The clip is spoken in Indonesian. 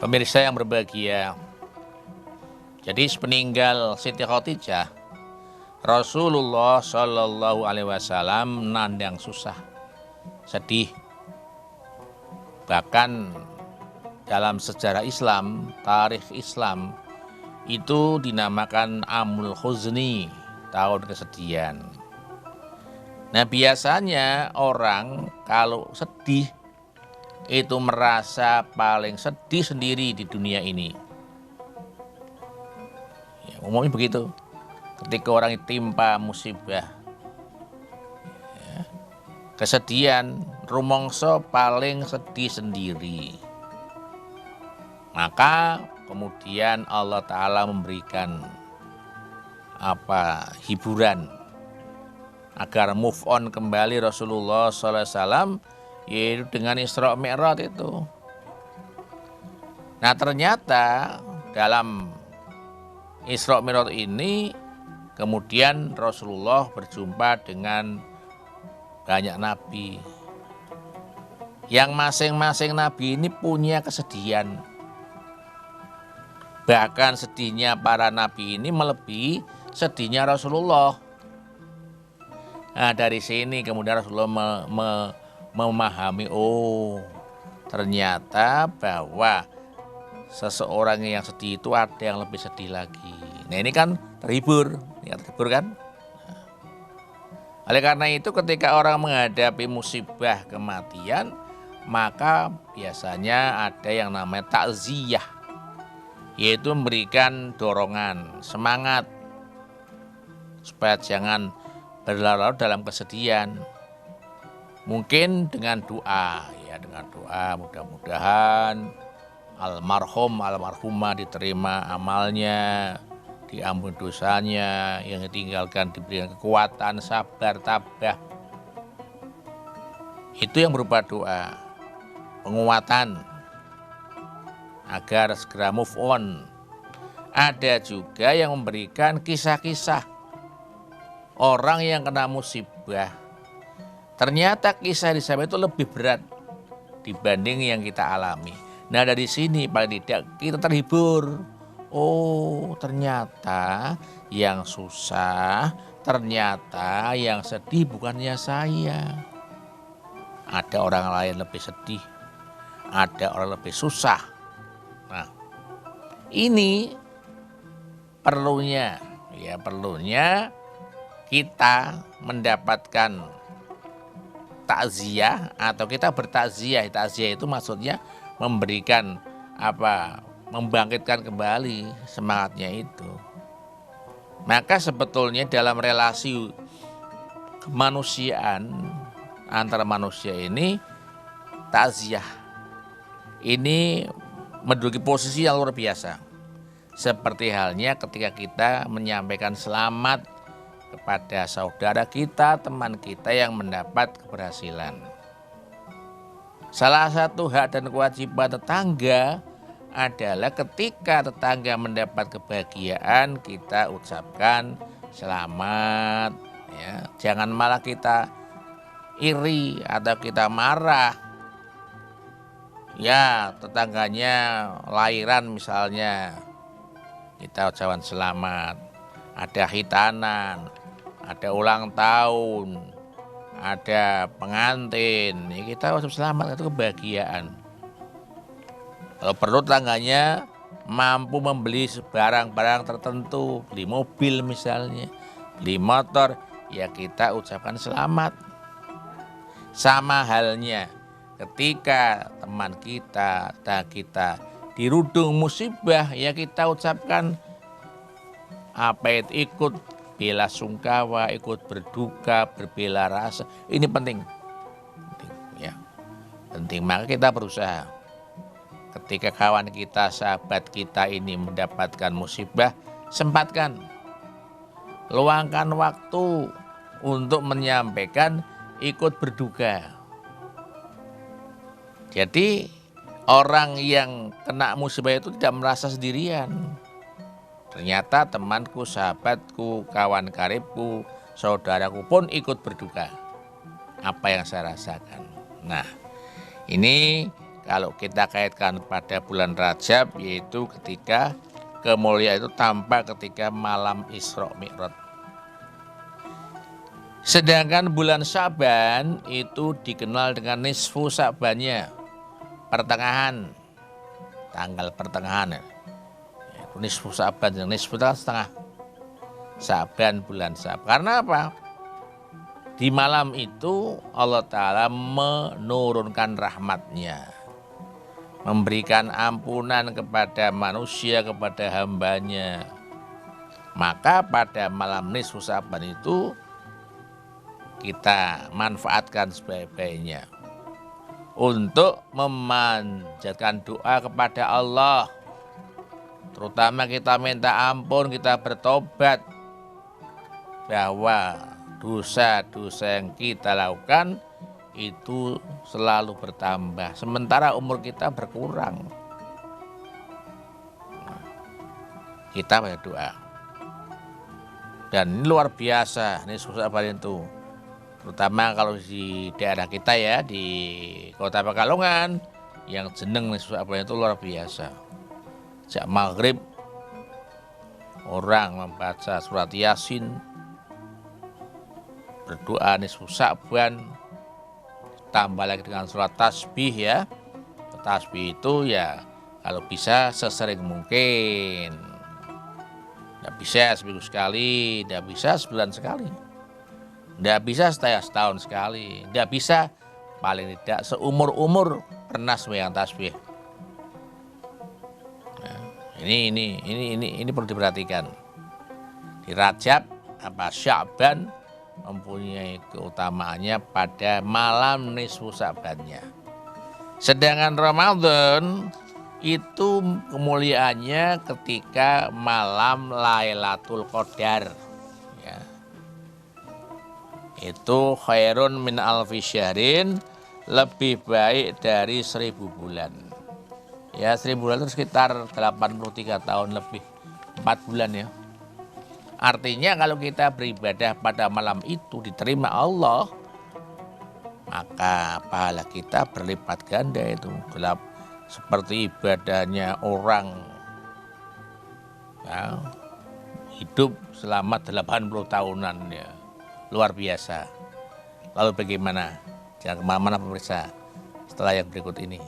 Pemirsa yang berbahagia, jadi sepeninggal Siti Khadijah, Rasulullah Shallallahu Alaihi Wasallam nandang susah, sedih. Bahkan dalam sejarah Islam, tarikh Islam itu dinamakan Amul Huzni, tahun kesedihan. Nah, biasanya orang kalau sedih itu merasa paling sedih sendiri di dunia ini. Ya, umumnya begitu. Ketika orang ditimpa musibah, ya, kesedihan, rumongso paling sedih sendiri. Maka kemudian Allah Ta'ala memberikan hiburan agar move on kembali Rasulullah SAW, yaitu dengan Isra Mi'raj itu. Nah, ternyata dalam Isra Mi'raj ini kemudian Rasulullah berjumpa dengan banyak nabi, yang masing-masing nabi ini punya kesedihan. Bahkan sedihnya para nabi ini melebihi sedihnya Rasulullah. Nah, dari sini kemudian Rasulullah memahami, oh ternyata bahwa seseorang yang sedih itu ada yang lebih sedih lagi. Nah, ini kan terhibur kan. Oleh karena itu ketika orang menghadapi musibah kematian, maka biasanya ada yang namanya takziah, yaitu memberikan dorongan, semangat supaya jangan berlarut dalam kesedihan. Mungkin dengan doa, mudah-mudahan almarhumah diterima amalnya, diampuni dosanya, yang ditinggalkan diberikan kekuatan, sabar, tabah. Itu yang berupa doa, penguatan agar segera move on. Ada juga yang memberikan kisah-kisah orang yang kena musibah. Ternyata kisah di sana itu lebih berat dibanding yang kita alami. Nah, dari sini paling tidak kita terhibur. Oh, ternyata yang susah, ternyata yang sedih bukannya saya. Ada orang lain lebih sedih, ada orang lebih susah. Nah, ini perlunya kita mendapatkan takziah atau kita bertakziah. Takziah itu maksudnya memberikan membangkitkan kembali semangatnya itu. Maka sebetulnya dalam relasi kemanusiaan antara manusia ini, takziah ini menduduki posisi yang luar biasa. Seperti halnya ketika kita menyampaikan selamat kepada saudara kita, teman kita yang mendapat keberhasilan. Salah satu hak dan kewajiban tetangga adalah ketika tetangga mendapat kebahagiaan, kita ucapkan selamat. Ya. Jangan malah kita iri atau kita marah. Ya, tetangganya lahiran misalnya, kita ucapkan selamat. Ada hitanan, ada ulang tahun, ada pengantin, ya kita ucap selamat, itu kebahagiaan. Kalau perlu tetangganya mampu membeli barang-barang tertentu, beli mobil misalnya, beli motor, ya kita ucapkan selamat. Sama halnya ketika teman kita, dirudung musibah, ya kita ucapkan ikut bela sungkawa, ikut berduka, berbela rasa. Ini penting ya. Penting, maka kita berusaha ketika kawan kita, sahabat kita ini mendapatkan musibah, sempatkan, luangkan waktu untuk menyampaikan ikut berduka. Jadi orang yang kena musibah itu tidak merasa sendirian. Ternyata temanku, sahabatku, kawan karibku, saudaraku pun ikut berduka apa yang saya rasakan. Nah, ini kalau kita kaitkan pada bulan Rajab, yaitu ketika kemuliaan itu tampak ketika malam Isra Mi'raj. Sedangkan bulan Syaban itu dikenal dengan nisfu Syabannya, pertengahan, tanggal pertengahan. Nisfu Syaban, nisfu itu setengah Syaban, bulan Syaban. Karena apa? Di malam itu Allah Ta'ala menurunkan rahmatnya, memberikan ampunan kepada manusia, kepada hambanya. Maka pada malam nisfu Syaban itu kita manfaatkan sebaik-baiknya untuk memanjatkan doa kepada Allah. Terutama kita minta ampun, kita bertobat bahwa dosa-dosa yang kita lakukan itu selalu bertambah, sementara umur kita berkurang. Kita berdoa. Dan ini luar biasa, ini susah paling itu. Terutama kalau di daerah kita ya, di Kota Pekalongan, yang jeneng nisfu Syaban itu luar biasa. Sejak maghrib orang membaca surat Yasin, berdoa nisfu Syaban, tambah lagi dengan surat tasbih ya. Tasbih itu ya kalau bisa sesering mungkin. Tidak bisa seminggu sekali, tidak bisa sebulan sekali. Tidak bisa setahun sekali, tidak bisa paling tidak seumur-umur pernah sembahyang tasbih. Nah, ini perlu diperhatikan. Di Rajab apa Syaban mempunyai keutamaannya pada malam nisfu Syabannya. Sedangkan Ramadan itu kemuliaannya ketika malam Lailatul Qadar. Itu khairun min alfi syahrin, lebih baik dari 1000 bulan. Ya 1000 bulan itu sekitar 83 tahun lebih, 4 bulan ya. Artinya kalau kita beribadah pada malam itu diterima Allah, maka pahala kita berlipat ganda itu. Gelap seperti ibadahnya orang ya, hidup selama 80 tahunan ya. Luar biasa. Lalu bagaimana? Jangan kemana-mana pemirsa setelah yang berikut ini.